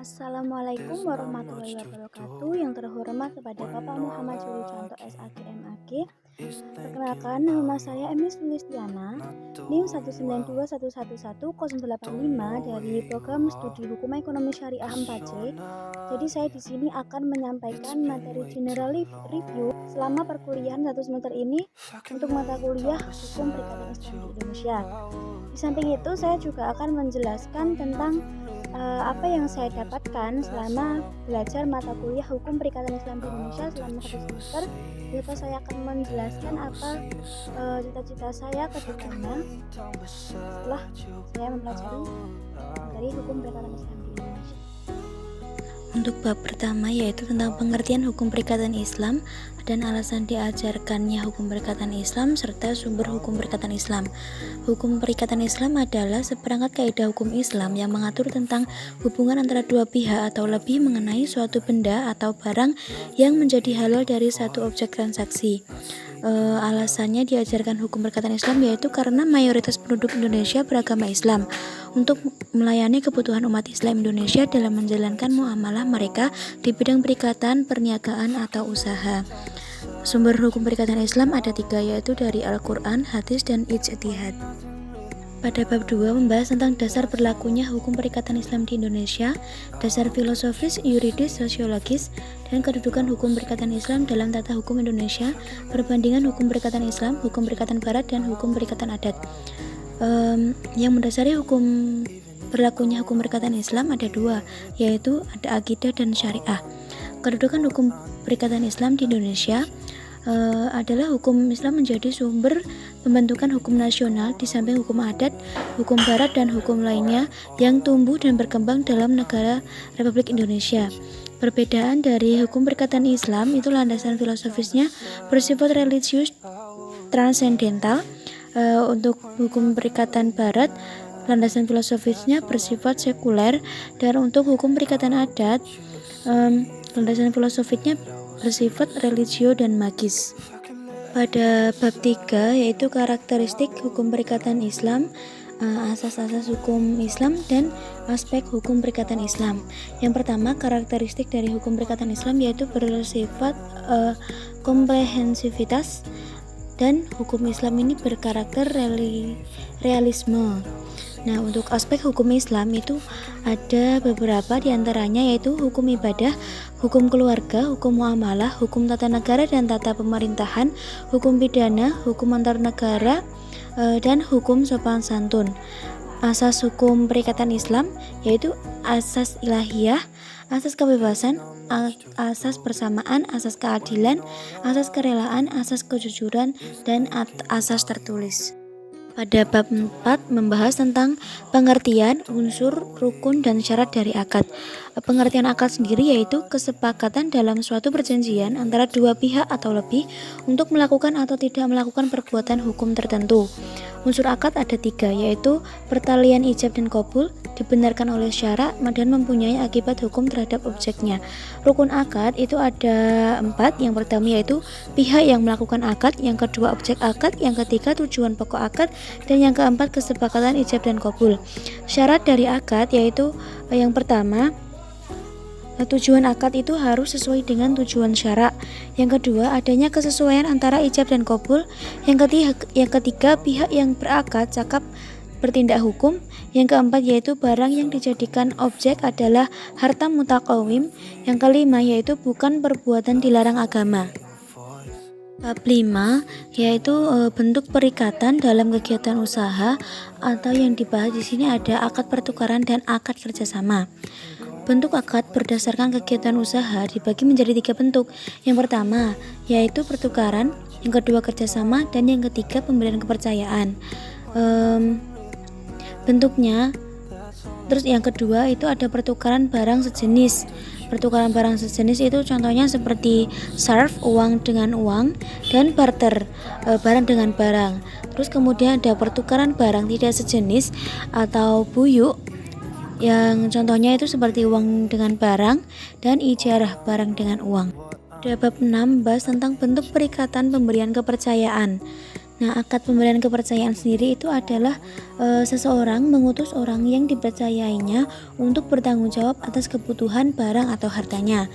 Assalamualaikum warahmatullahi wabarakatuh. Yang terhormat kepada Bapak Muhammad Sulijanto SAG MAG. Perkenalkan, nama saya Emi Sulistiana, NIM 192111085 dari program studi Hukum Ekonomi Syariah 4C. Jadi saya di sini akan menyampaikan materi general review selama perkuliahan 1 semester ini untuk mata kuliah Hukum Perikatan Islam di Indonesia. Di samping itu saya juga akan menjelaskan tentang apa yang saya dapatkan selama belajar mata kuliah Hukum Perikatan Islam di Indonesia selama 1 semester. Serta saya akan menjelaskan apa cita-cita saya ke depannya setelah saya mempelajari materi Hukum Perikatan Islam di Indonesia. Untuk bab pertama yaitu tentang pengertian hukum perikatan Islam dan alasan diajarkannya hukum perikatan Islam serta sumber hukum perikatan Islam. Hukum perikatan Islam adalah seperangkat kaidah hukum Islam yang mengatur tentang hubungan antara dua pihak atau lebih mengenai suatu benda atau barang yang menjadi halal dari satu objek transaksi. Alasannya diajarkan hukum perikatan Islam yaitu karena mayoritas penduduk Indonesia beragama Islam untuk melayani kebutuhan umat Islam Indonesia dalam menjalankan muamalah mereka di bidang perikatan, perniagaan, atau usaha. Sumber hukum perikatan Islam ada 3 yaitu dari Al-Quran, hadis, dan ijtihad. Pada bab 2 membahas tentang dasar berlakunya hukum perikatan Islam di Indonesia, dasar filosofis, yuridis, sosiologis, dan kedudukan hukum perikatan Islam dalam tata hukum Indonesia, perbandingan hukum perikatan Islam, hukum perikatan Barat, dan hukum perikatan adat. Yang mendasari hukum berlakunya hukum perikatan Islam ada 2, yaitu ada akidah dan syariah. Kedudukan hukum perikatan Islam di Indonesia adalah hukum Islam menjadi sumber pembentukan hukum nasional di samping hukum adat, hukum barat, dan hukum lainnya yang tumbuh dan berkembang dalam negara Republik Indonesia. Perbedaan dari hukum perikatan Islam itu landasan filosofisnya bersifat religius transendental. Untuk hukum perikatan barat, landasan filosofisnya bersifat sekuler, dan untuk hukum perikatan adat, landasan filosofinya bersifat religio dan magis. Pada bab 3 yaitu karakteristik hukum perikatan Islam, asas-asas hukum Islam, dan aspek hukum perikatan Islam. Yang pertama, karakteristik dari hukum perikatan Islam yaitu bersifat komprehensivitas, dan hukum Islam ini berkarakter realisme. Nah, untuk aspek hukum Islam itu ada beberapa diantaranya yaitu hukum ibadah, hukum keluarga, hukum muamalah, hukum tata negara dan tata pemerintahan, hukum pidana, hukum antar negara, dan hukum sopan santun. Asas hukum perikatan Islam yaitu asas ilahiyah, asas kebebasan, asas persamaan, asas keadilan, asas kerelaan, asas kejujuran, dan asas tertulis. Pada bab 4 membahas tentang pengertian, unsur, rukun, dan syarat dari akad. Pengertian akad sendiri yaitu kesepakatan dalam suatu perjanjian antara dua pihak atau lebih untuk melakukan atau tidak melakukan perbuatan hukum tertentu. Unsur akad ada 3 yaitu pertalian ijab dan qabul, dibenarkan oleh syarak, dan mempunyai akibat hukum terhadap objeknya. Rukun akad itu ada 4. Yang pertama yaitu pihak yang melakukan akad, yang kedua objek akad, yang ketiga tujuan pokok akad, dan yang keempat kesepakatan ijab dan qabul. Syarat dari akad yaitu yang pertama, tujuan akad itu harus sesuai dengan tujuan syarak. Yang kedua, adanya kesesuaian antara ijab dan qabul. Yang ketiga, pihak yang berakad cakap bertindak hukum. Yang keempat yaitu barang yang dijadikan objek adalah harta mutakawim. Yang kelima yaitu bukan perbuatan dilarang agama. Bab 5 yaitu bentuk perikatan dalam kegiatan usaha, atau yang dibahas di sini ada akad pertukaran dan akad kerjasama. Bentuk akad berdasarkan kegiatan usaha dibagi menjadi 3 bentuk. Yang pertama yaitu pertukaran, yang kedua kerjasama, dan yang ketiga pemberian kepercayaan. Bentuknya, terus yang kedua itu ada pertukaran barang sejenis. Pertukaran barang sejenis itu contohnya seperti sarf, uang dengan uang, dan barter, barang dengan barang. Terus kemudian ada pertukaran barang tidak sejenis atau buyuk, yang contohnya itu seperti uang dengan barang dan ijarah, barang dengan uang. Pada bab 6 membahas tentang bentuk perikatan pemberian kepercayaan. Nah, akad pemberian kepercayaan sendiri itu adalah seseorang mengutus orang yang dipercayainya untuk bertanggung jawab atas kebutuhan barang atau hartanya.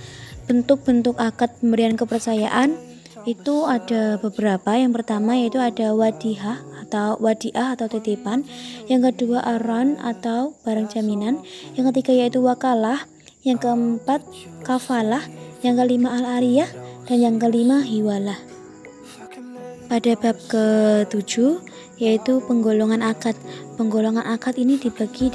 Bentuk-bentuk akad pemberian kepercayaan itu ada beberapa. Yang pertama yaitu ada wadiah atau titipan, yang kedua aran atau barang jaminan, yang ketiga yaitu wakalah, yang keempat kafalah, yang kelima al-ariyah, dan yang kelima hiwalah. Pada bab ke-7 yaitu penggolongan akad. Penggolongan akad ini dibagi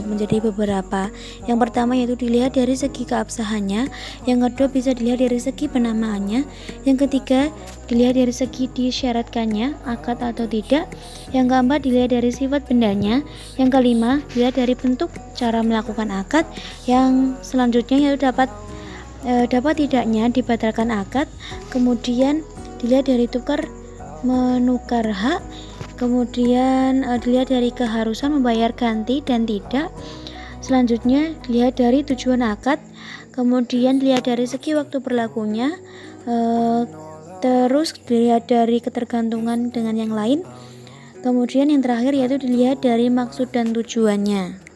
menjadi beberapa. Yang pertama yaitu dilihat dari segi keabsahannya, yang kedua bisa dilihat dari segi penamaannya, yang ketiga dilihat dari segi disyaratkannya akad atau tidak, yang keempat dilihat dari sifat bendanya, yang kelima dilihat dari bentuk cara melakukan akad, yang selanjutnya yaitu dapat tidaknya dibatalkan akad, kemudian dilihat dari tukar menukar hak, kemudian dilihat dari keharusan membayar ganti dan tidak, selanjutnya dilihat dari tujuan akad, kemudian dilihat dari segi waktu berlakunya, terus dilihat dari ketergantungan dengan yang lain, kemudian yang terakhir yaitu dilihat dari maksud dan tujuannya.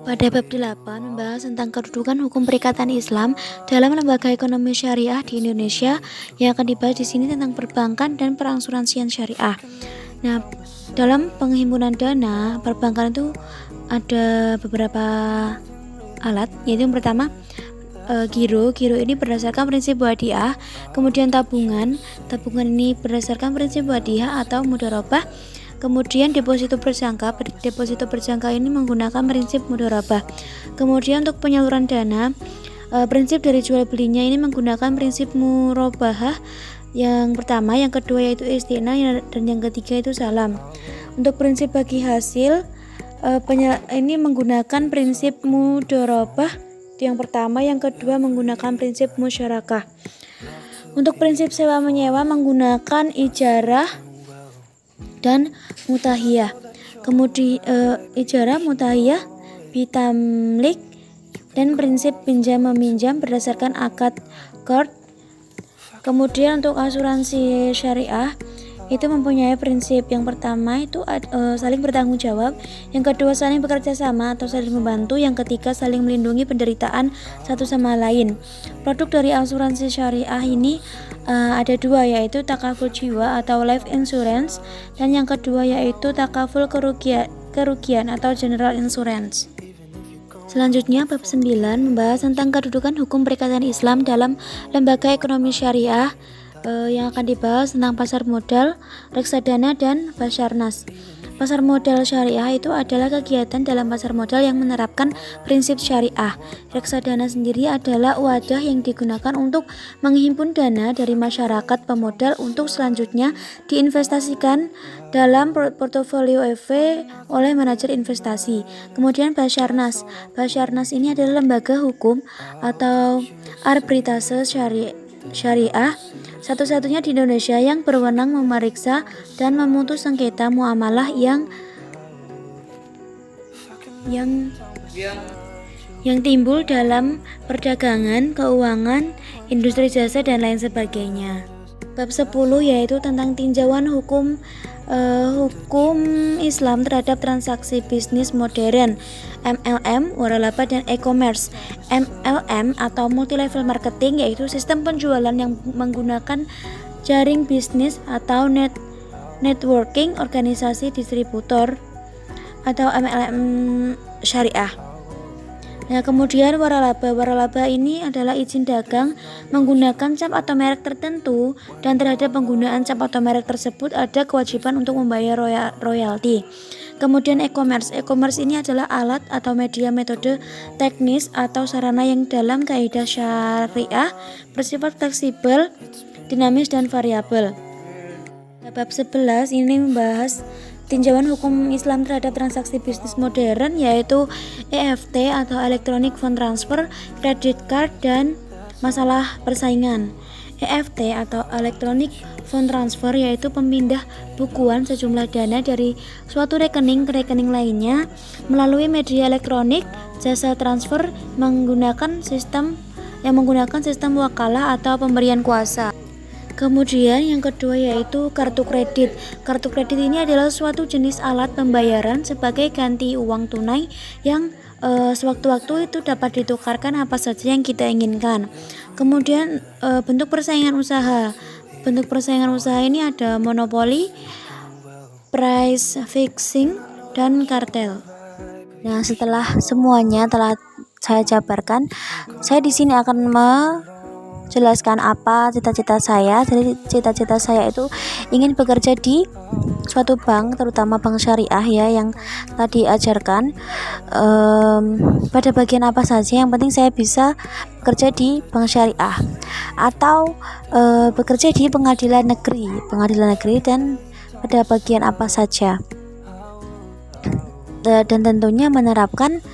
Pada bab 8 membahas tentang kedudukan hukum perikatan Islam dalam lembaga ekonomi syariah di Indonesia. Yang akan dibahas di sini tentang perbankan dan perasuransian syariah. Nah, dalam penghimpunan dana perbankan itu ada beberapa alat, yaitu yang pertama giro ini berdasarkan prinsip wadiah, kemudian tabungan ini berdasarkan prinsip wadiah atau mudharabah. Kemudian deposito berjangka ini menggunakan prinsip mudharabah. Kemudian untuk penyaluran dana, prinsip dari jual belinya ini menggunakan prinsip murabahah. Yang pertama, yang kedua yaitu istina, dan yang ketiga itu salam. Untuk prinsip bagi hasil, ini menggunakan prinsip mudharabah. Yang pertama, yang kedua menggunakan prinsip musyarakah. Untuk prinsip sewa menyewa menggunakan ijarah dan mutahiyah. Kemudian ijarah, mutahiyah, bitamlik, dan prinsip pinjam meminjam berdasarkan akad qard. Kemudian untuk asuransi syariah itu mempunyai prinsip. Yang pertama itu saling bertanggung jawab, yang kedua saling bekerja sama atau saling membantu, yang ketiga saling melindungi penderitaan satu sama lain. Produk dari asuransi syariah ini ada dua, yaitu takaful jiwa atau life insurance, dan yang kedua yaitu takaful kerugian atau general insurance. Selanjutnya bab 9 membahas tentang kedudukan hukum perikatan Islam dalam lembaga ekonomi syariah. Yang akan dibahas tentang pasar modal, reksadana, dan Basarnas. Pasar modal syariah itu adalah kegiatan dalam pasar modal yang menerapkan prinsip syariah. Reksadana sendiri adalah wadah yang digunakan untuk menghimpun dana dari masyarakat pemodal untuk selanjutnya diinvestasikan dalam portofolio EV oleh manajer investasi. Kemudian Basarnas ini adalah lembaga hukum atau arbitrase syariah satu-satunya di Indonesia yang berwenang memeriksa dan memutus sengketa muamalah yang timbul dalam perdagangan, keuangan, industri jasa, dan lain sebagainya. Bab 10 yaitu tentang tinjauan hukum Islam terhadap transaksi bisnis modern, MLM, waralaba, dan e-commerce. MLM atau multi level marketing yaitu sistem penjualan yang menggunakan jaring bisnis atau networking organisasi distributor atau MLM syariah. Nah, kemudian waralaba ini adalah izin dagang menggunakan cap atau merek tertentu, dan terhadap penggunaan cap atau merek tersebut ada kewajiban untuk membayar royalti. Kemudian e-commerce ini adalah alat atau media metode teknis atau sarana yang dalam kaidah syariah bersifat fleksibel, dinamis, dan variabel. Bab 11 ini membahas tinjauan hukum Islam terhadap transaksi bisnis modern, yaitu EFT atau Electronic Fund Transfer, Credit Card, dan masalah persaingan. EFT atau Electronic Fund Transfer yaitu pemindah bukuan sejumlah dana dari suatu rekening ke rekening lainnya melalui media elektronik. Jasa transfer menggunakan sistem wakalah atau pemberian kuasa. Kemudian yang kedua yaitu kartu kredit. Kartu kredit ini adalah suatu jenis alat pembayaran sebagai ganti uang tunai yang sewaktu-waktu itu dapat ditukarkan apa saja yang kita inginkan. Kemudian bentuk persaingan usaha. Bentuk persaingan usaha ini ada monopoli, price fixing, dan kartel. Nah, setelah semuanya telah saya jabarkan, saya di sini akan menjelaskan apa cita-cita saya. Jadi cita-cita saya itu ingin bekerja di suatu bank, terutama bank syariah ya yang tadi ajarkan. Pada bagian apa saja yang penting saya bisa bekerja di bank syariah atau bekerja di pengadilan negeri dan pada bagian apa saja. Dan tentunya menerapkan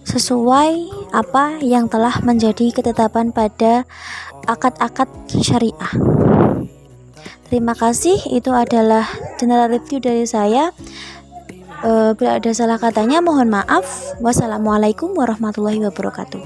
sesuai apa yang telah menjadi ketetapan pada akad-akad syariah. Terima kasih, itu adalah general review dari saya. Bila ada salah katanya mohon maaf. Wassalamualaikum warahmatullahi wabarakatuh.